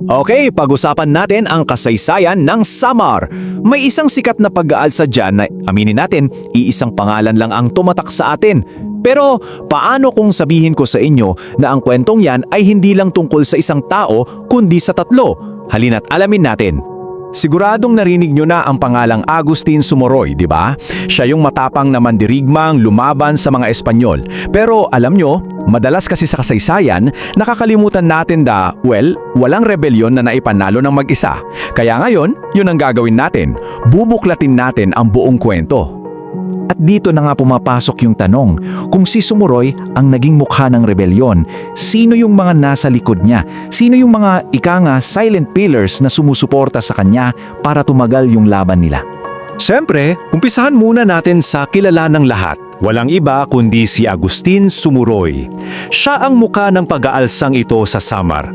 Okay, pag-usapan natin ang kasaysayan ng Samar. May isang sikat na pag-aalsa dyan na aminin natin, iisang pangalan lang ang tumatak sa atin. Pero paano kung sabihin ko sa inyo na ang kwentong yan ay hindi lang tungkol sa isang tao kundi sa tatlo? Halina't alamin natin. Siguradong narinig nyo na ang pangalang Agustin Sumoroy, di ba? Siya yung matapang na mandirigmang lumaban sa mga Espanyol. Pero alam nyo, madalas kasi sa kasaysayan, nakakalimutan natin walang rebelyon na naipanalo ng mag-isa. Kaya ngayon, yun ang gagawin natin. Bubuklatin natin ang buong kwento. At dito na nga pumapasok yung tanong, kung si Sumuroy ang naging mukha ng rebelyon, sino yung mga nasa likod niya? Sino yung mga silent pillars na sumusuporta sa kanya para tumagal yung laban nila? Siyempre, umpisahan muna natin sa kilala ng lahat. Walang iba kundi si Agustin Sumuroy. Siya ang mukha ng pag-aalsang ito sa Samar.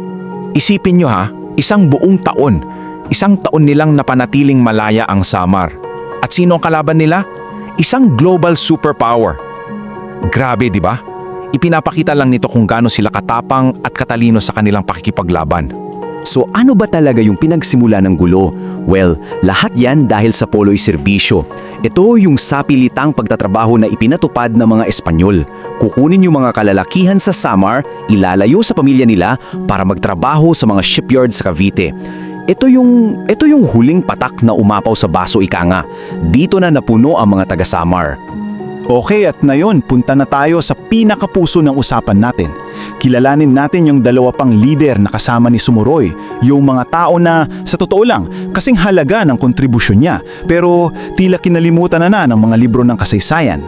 Isipin nyo isang buong taon. Isang taon nilang napanatiling malaya ang Samar. At sino ang kalaban nila? Isang global superpower. Grabe, di ba? Ipinapakita lang nito kung gaano sila katapang at katalino sa kanilang pakikipaglaban. So ano ba talaga yung pinagsimula ng gulo? Well, lahat yan dahil sa polo'y serbisyo. Ito yung sapilitang pagtatrabaho na ipinatupad ng mga Espanyol. Kukunin yung mga kalalakihan sa Samar, ilalayo sa pamilya nila para magtrabaho sa mga shipyard sa Cavite. Ito yung huling patak na umapaw sa baso ika nga. Dito na napuno ang mga taga-Samar. Okay, at ngayon, punta na tayo sa pinakapuso ng usapan natin. Kilalanin natin yung dalawa pang leader na kasama ni Sumuroy, yung mga tao na, sa totoo lang, kasing halaga ng kontribusyon niya, pero tila kinalimutan na ng mga libro ng kasaysayan.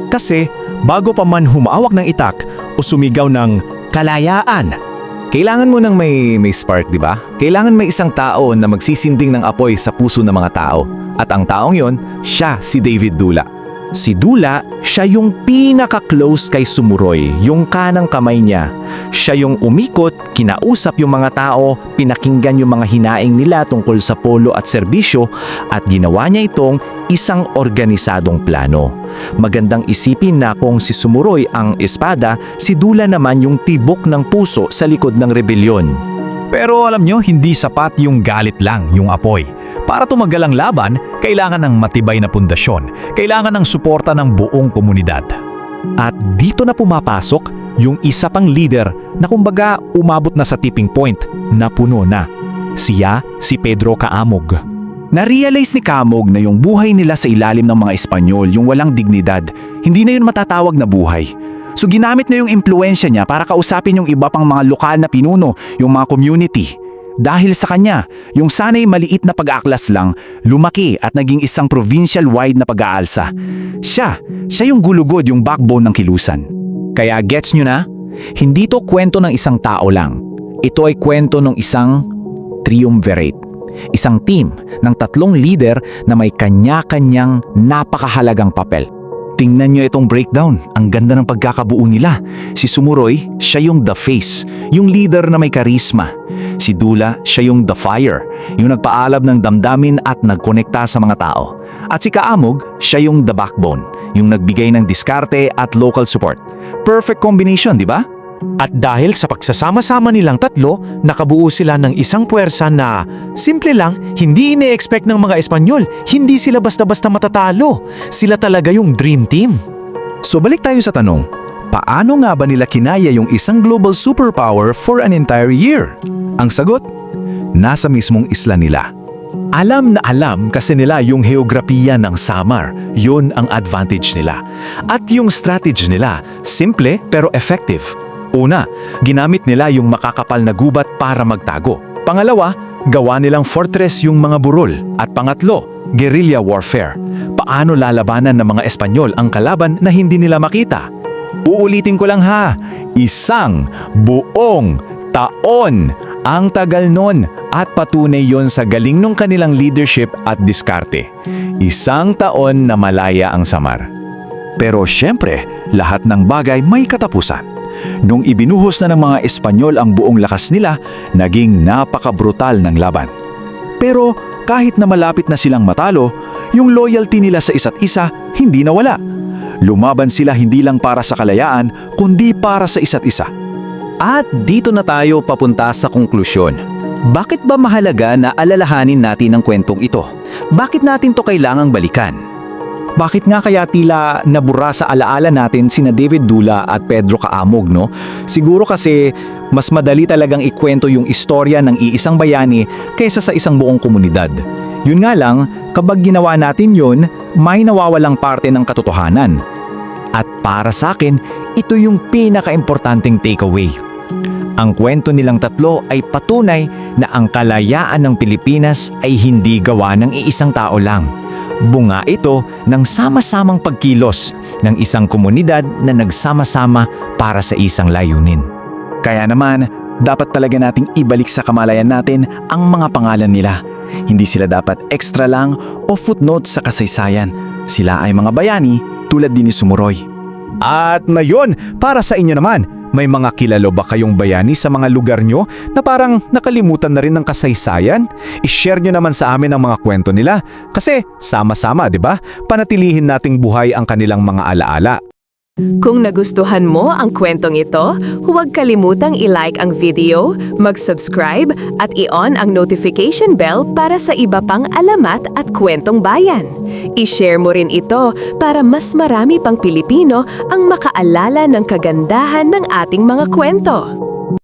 Kasi bago pa man humawak ng itak o sumigaw ng kalayaan, kailangan mo ng may spark, di ba? Kailangan may isang tao na magsisinding ng apoy sa puso ng mga tao. At ang taong yon, siya si David Dula. Si Dula, siya yung pinaka-close kay Sumuroy, yung kanang kamay niya. Siya yung umikot, kinausap yung mga tao, pinakinggan yung mga hinaing nila tungkol sa polo at serbisyo, at ginawa niya itong isang organisadong plano. Magandang isipin na kung si Sumuroy ang espada, si Dula naman yung tibok ng puso sa likod ng rebelyon. Pero alam nyo, hindi sapat yung galit lang, yung apoy. Para tumagal ang laban, kailangan ng matibay na pundasyon. Kailangan ng suporta ng buong komunidad. At dito na pumapasok yung isa pang leader na kumbaga umabot na sa tipping point na puno na. Siya si Pedro Kaamog. Na-realize ni Kaamog na yung buhay nila sa ilalim ng mga Espanyol, yung walang dignidad, hindi na yun matatawag na buhay. So ginamit na yung impluensya niya para kausapin yung iba pang mga lokal na pinuno, yung mga community. Dahil sa kanya, yung sanay maliit na pag-aaklas lang, lumaki at naging isang provincial-wide na pag-aalsa. Siya yung gulugod, yung backbone ng kilusan. Kaya gets nyo na? Hindi to kwento ng isang tao lang. Ito ay kwento ng isang triumvirate. Isang team ng tatlong leader na may kanya-kanyang napakahalagang papel. Tingnan nyo itong breakdown, ang ganda ng pagkakabuo nila. Si Sumuroy, siya yung the face, yung leader na may karisma. Si Dula, siya yung the fire, yung nagpaalab ng damdamin at nagkonekta sa mga tao. At si Kaamog, siya yung the backbone, yung nagbigay ng diskarte at local support. Perfect combination, di ba? At dahil sa pagsasama-sama nilang tatlo, nakabuo sila ng isang puwersa na, simple lang, hindi ine-expect ng mga Espanyol. Hindi sila basta-basta matatalo. Sila talaga yung dream team. So balik tayo sa tanong, paano nga ba nila kinaya yung isang global superpower for an entire year? Ang sagot, nasa mismong isla nila. Alam na alam kasi nila yung heograpiya ng Samar. Yun ang advantage nila. At yung strategy nila, simple pero effective. Una, ginamit nila yung makakapal na gubat para magtago. Pangalawa, gawa nilang fortress yung mga burol. At pangatlo, guerrilla warfare. Paano lalabanan ng mga Espanyol ang kalaban na hindi nila makita? Uulitin ko lang isang buong taon. Ang tagal nun at patunay yon sa galing ng kanilang leadership at diskarte. Isang taon na malaya ang Samar. Pero syempre, lahat ng bagay may katapusan. Nung ibinuhos na ng mga Espanyol ang buong lakas nila, naging napaka-brutal ng laban. Pero kahit na malapit na silang matalo, yung loyalty nila sa isa't isa hindi nawala. Lumaban sila hindi lang para sa kalayaan, kundi para sa isa't isa. At dito na tayo papunta sa konklusyon. Bakit ba mahalaga na alalahanin natin ang kwentong ito? Bakit natin to kailangang balikan? Bakit nga kaya tila nabura sa alaala natin sina David Dula at Pedro Kaamog, no? Siguro kasi mas madali talagang ikwento yung istorya ng iisang bayani kaysa sa isang buong komunidad. Yun nga lang, kapag ginawa natin yun, may nawawalang parte ng katotohanan. At para sa akin, ito yung pinaka-importanting takeaway. Ang kwento nilang tatlo ay patunay na ang kalayaan ng Pilipinas ay hindi gawa ng iisang tao lang. Bunga ito ng sama-samang pagkilos ng isang komunidad na nagsama-sama para sa isang layunin. Kaya naman, dapat talaga nating ibalik sa kamalayan natin ang mga pangalan nila. Hindi sila dapat extra lang o footnote sa kasaysayan. Sila ay mga bayani tulad din ni Sumuroy. At ngayon, para sa inyo naman, may mga kilalo ba kayong bayani sa mga lugar nyo na parang nakalimutan na rin ng kasaysayan? I-share nyo naman sa amin ang mga kwento nila. Kasi sama-sama, di ba? Panatilihin nating buhay ang kanilang mga alaala. Kung nagustuhan mo ang kwentong ito, huwag kalimutang i-like ang video, mag-subscribe at i-on ang notification bell para sa iba pang alamat at kwentong bayan. I-share mo rin ito para mas marami pang Pilipino ang makaalala ng kagandahan ng ating mga kwento.